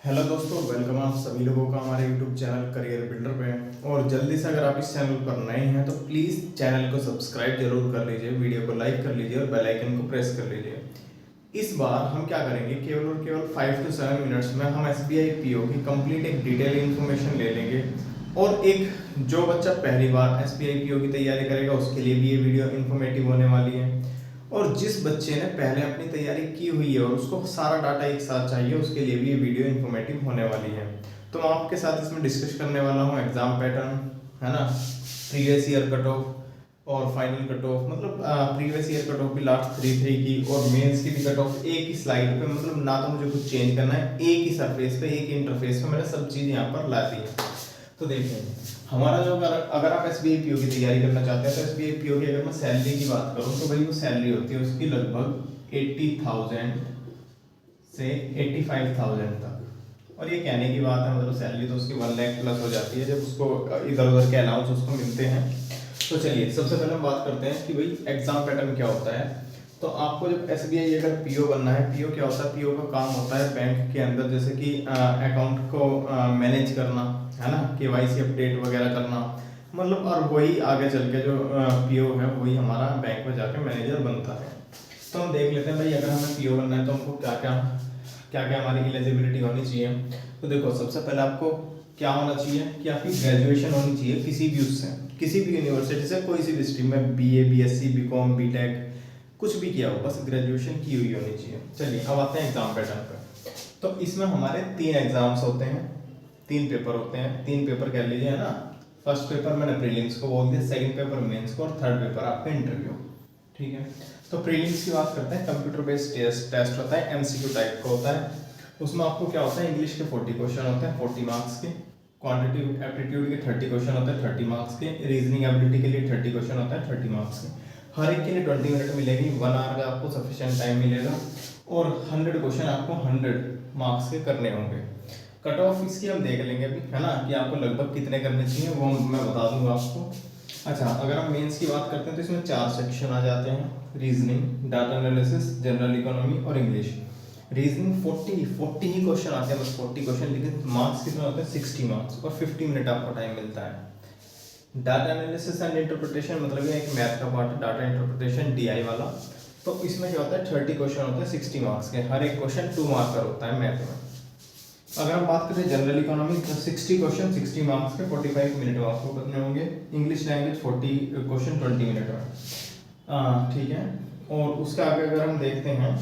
Hello दोस्तों, welcome आप सभी लोगों का हमारे यूट्यूब चैनल करियर बिल्डर पे। और जल्दी से अगर आप इस चैनल पर नए हैं तो प्लीज़ चैनल को सब्सक्राइब जरूर कर लीजिए, वीडियो को लाइक कर लीजिए और बेल आइकन को प्रेस कर लीजिए। इस बार हम क्या करेंगे, केवल और केवल 5 to 7 मिनट्स में हम SBI PO की कंप्लीट एक डिटेल इन्फॉर्मेशन ले लेंगे। और एक जो बच्चा पहली बार SBI PO की तैयारी करेगा उसके लिए भी ये वीडियो इन्फॉर्मेटिव होने वाली है। और जिस बच्चे ने पहले अपनी तैयारी की हुई है और उसको सारा डाटा एक साथ चाहिए, उसके लिए भी ये वीडियो इन्फॉर्मेटिव होने वाली है। तो मैं आपके साथ इसमें डिस्कस करने वाला हूँ एग्जाम पैटर्न, है ना, प्रीवियस ईयर कट ऑफ और फाइनल कट ऑफ, मतलब प्रीवियस ईयर कट ऑफ भी लास्ट 3 की और मेंस की भी कट ऑफ एक ही स्लाइड पे, मतलब ना तो मुझे कुछ चेंज करना है, एक ही सरफेस पे, एक ही इंटरफेस पे मैंने सब चीज़ यहाँ पर ला दी है। तो देखिए हमारा जो अगर आप SBI PO की तैयारी करना चाहते हैं तो SBI PO की अगर मैं सैलरी की बात करूँ तो भाई वो सैलरी होती है उसकी लगभग 80,000 से 85,000 तक। और ये कहने की बात है, मतलब सैलरी तो उसकी 1 लाख प्लस हो जाती है जब उसको इधर उधर के अलाउंस उसको मिलते हैं। तो चलिए सबसे पहले हम बात करते हैं कि भाई एग्जाम पैटर्न क्या होता है। तो आपको जब SBI अगर PO बनना है, PO क्या होता है, PO का काम होता है बैंक के अंदर जैसे कि अकाउंट को मैनेज करना, है ना, KYC अपडेट वगैरह करना, मतलब और वही आगे चल के जो PO है वही हमारा बैंक में जाके मैनेजर बनता है। तो हम देख लेते हैं भाई अगर हमें PO बनना है तो हमको क्या क्या हमारी एलिजिबिलिटी होनी चाहिए। तो देखो सबसे पहले आपको क्या होना चाहिए कि आपकी ग्रेजुएशन होनी चाहिए किसी भी उससे, किसी भी यूनिवर्सिटी से, कोई सी भी स्ट्रीम में, BA BSc BCom BTech कुछ भी किया हो, बस ग्रेजुएशन की हुई होनी चाहिए। चलिए अब आते हैं एग्जाम पैटर्न पे। तो इसमें हमारे 3 एग्जाम्स होते हैं, 3 पेपर होते हैं, 3 पेपर कह लीजिए, है ना। फर्स्ट पेपर मैंने प्रीलिम्स को बोल दिया, सेकंड पेपर मेंस को और थर्ड पेपर आपका इंटरव्यू। ठीक है, तो प्रीलिम्स की बात करते हैं। कंप्यूटर बेस्ड टेस्ट होता है, MCQ टाइप का होता है। उसमें आपको क्या होता है, इंग्लिश के 40 क्वेश्चन होते हैं 40 मार्क्स के, क्वांटिटेटिव एप्टीट्यूड के 30 क्वेश्चन होते हैं 30 मार्क्स के, रीजनिंग एबिलिटी के लिए 30 क्वेश्चन होता है 30 मार्क्स के। हर एक के लिए 20 मिनट मिलेगी, 1 आवर का आपको सफिशिएंट टाइम मिलेगा और 100 क्वेश्चन आपको 100 मार्क्स के करने होंगे। कट ऑफ इसकी हम देख लेंगे अभी, है ना, कि आपको लगभग कितने करने चाहिए वो मैं बता दूंगा आपको। अच्छा, अगर हम मेंस की बात करते हैं तो इसमें 4 सेक्शन आ जाते हैं, reasoning, data analysis, general economy और इंग्लिश। रीजनिंग 40 ही क्वेश्चन आते हैं, बस 40 क्वेश्चन, लेकिन मार्क्स कितने होते हैं, 60 मार्क्स और 50 मिनट आपको टाइम मिलता है। डाटा एनालिसिस एंड इंटरप्रिटेशन मतलब ये एक मैथ का पार्ट है, डाटा इंटरप्रिटेशन DI वाला। तो इसमें क्या होता है, 30 क्वेश्चन होते हैं 60 मार्क्स के, हर एक क्वेश्चन 2 मार्क का होता है मैथ में। अगर हम बात करें जनरल इकोनॉमी तो 60 क्वेश्चन 60 मार्क्स के 45 मिनट में आपको करने होंगे। इंग्लिश लैंग्वेज 40 क्वेश्चन 20 मिनट में, ठीक है। और उसका आगे अगर हम देखते हैं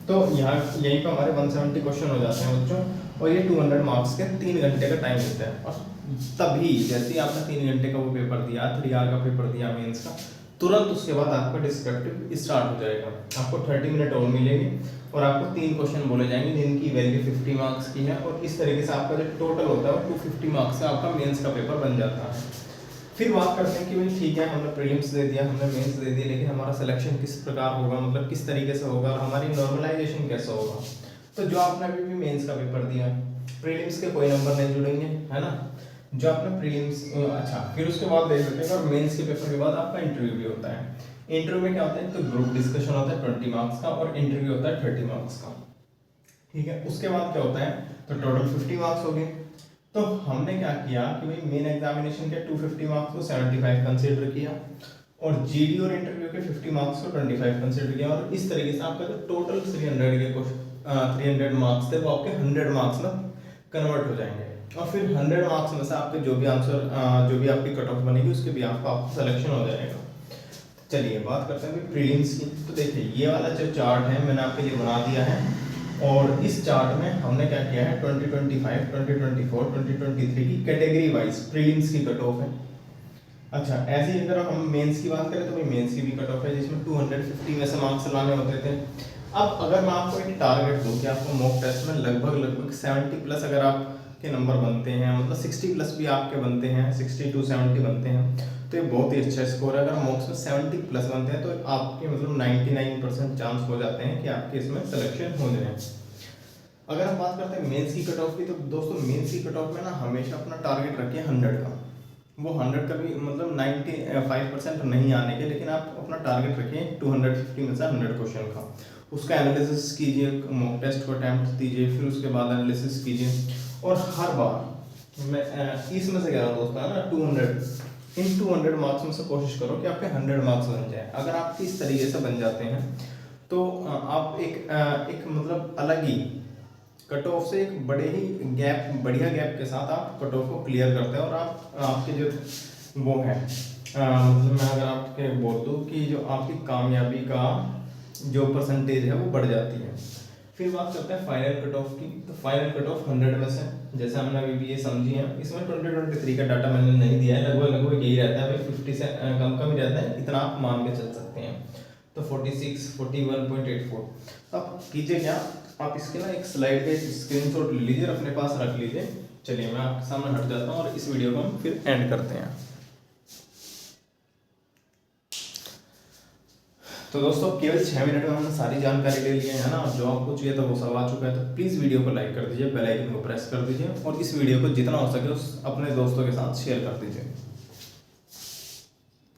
तो यहाँ यहीं पर हमारे 170 क्वेश्चन हो जाते हैं बच्चों, और ये 200 मार्क्स के 3 घंटे का टाइम देता है। और तभी जैसे ही आपने 3 घंटे का वो पेपर दिया, 3 आवर का पेपर दिया मेंस का, तुरंत उसके बाद आपका डिस्क्रिप्टिव स्टार्ट हो जाएगा। आपको 30 मिनट और मिलेंगे और आपको 3 क्वेश्चन बोले जाएंगे जिनकी वैल्यू 50 मार्क्स की है, और इस तरीके से आपका जो टोटल होता है वो 250 मार्क्स से आपका मेंस का पेपर बन जाता है। फिर बात करते हैं कि भाई ठीक है, हमने प्रीलिम्स दे दिया, हमने मेंस दे दिया, लेकिन हमारा सिलेक्शन किस प्रकार होगा, मतलब किस तरीके से होगा और हमारी नॉर्मलाइजेशन कैसे होगा। तो जो आपने अभी भी मेंस का पेपर दिया, प्रीलिम्स के कोई नंबर नहीं जुड़ेंगे, है ना। जो आपने प्रीलिम्स, अच्छा, फिर उसके बाद देख लेते हैं और मेंस के पेपर के बाद आपका इंटरव्यू भी होता है। इंटरव्यू में क्या होता है, तो ग्रुप डिस्कशन होता है 20 मार्क्स का और इंटरव्यू होता है 30 मार्क्स का। ठीक है, उसके बाद क्या होता है, तो टोटल 50 मार्क्स हो गए। तो हमने क्या किया कि भाई मेन एग्जामिनेशन के 250 मार्क्स को 75 कंसीडर किया और GD और इंटरव्यू के 50 मार्क्स को 25 कंसीडर किया, और इस तरीके से आपका जो टोटल 300 के 300 मार्क्स थे वो आपके 100 मार्क्स में कन्वर्ट हो जाएंगे। और फिर 100 मार्क्स में से आपके जो भी आंसर, जो भी आपकी कट ऑफ बनेगी उसके भी आपका सिलेक्शन हो जाएगा। चलिए बात करते हैं प्रीलिम्स की। तो देखिए ये वाला जो चार्ट है मैंने आपके लिए बना दिया है, और इस चार्ट में हमने क्या किया है, 2025, 2024, 2023 की कैटेगरी वाइज प्रीलिम्स की कट ऑफ है। अच्छा, ऐसे ही अगर हम मेंस की बात करें तो भाई मेंस की भी कट ऑफ है जिसमें 250 में से मार्क्स लाने होते थे। अब अगर मैं आपको एक टारगेट दूं कि आपको मॉक टेस्ट में लगभग 70 प्लस अगर आपके नंबर बनते हैं, मतलब 60 प्लस भी आपके बनते हैं, 60 to 70 बनते हैं, तो ये बहुत ही अच्छा स्कोर है। अगर मॉक्स में 70 प्लस बनते हैं तो आपके मतलब 99% चांस हो जाते हैं कि आपके इसमें सिलेक्शन हो जाए। अगर हम बात करते हैं मेंस की कट ऑफ की, तो दोस्तों मेंस की कट ऑफ में ना हमेशा अपना टारगेट रखिए 100 का। वो 100 का भी मतलब 95% नहीं आने के, लेकिन आप अपना टारगेट रखें 250 में से 100 क्वेश्चन का। उसका एनालिसिस कीजिए, मॉक टेस्ट को अटैम्प्ट दीजिए, फिर उसके बाद एनालिसिस कीजिए। और हर बार मैं इसमें से कह रहा हूँ दोस्तों है ना, 200 मार्क्स में से कोशिश करो कि आपके 100 मार्क्स बन जाए। अगर आपके इस तरीके से बन जाते हैं तो आप एक मतलब अलग ही कट ऑफ से एक बढ़िया गैप के साथ आप कट ऑफ को क्लियर करते हैं। और आप आपके जो वो है मतलब मैं अगर आपके बोल दूँ कि जो आपकी कामयाबी का जो परसेंटेज है वो बढ़ जाती है। फिर बात करते हैं फाइनल कट ऑफ की। तो फाइनल कट ऑफ 100 में से जैसे हमने अभी भी ये समझी है, इसमें 2023 का डाटा मैंने नहीं दिया है, लगभग यही रहता है भाई, 50 से कम ही रहता है, इतना आप मान के चल सकते हैं। तो 46 41.84। अब कीजिए क्या, आप इसके ना एक स्लाइड का स्क्रीनशॉट ले लीजिए और अपने पास रख लीजिए। चलिए मैं आपके सामने हट जाता हूँ और इस वीडियो को हम फिर एंड करते हैं। तो दोस्तों केवल 6 मिनट में हमने सारी जानकारी ले ली है ना। जो आपको चाहिए था वो सब आ चुका है। तो प्लीज़ वीडियो को लाइक कर दीजिए, बेल आइकन को प्रेस कर दीजिए और इस वीडियो को जितना हो सके उस अपने दोस्तों के साथ शेयर कर दीजिए।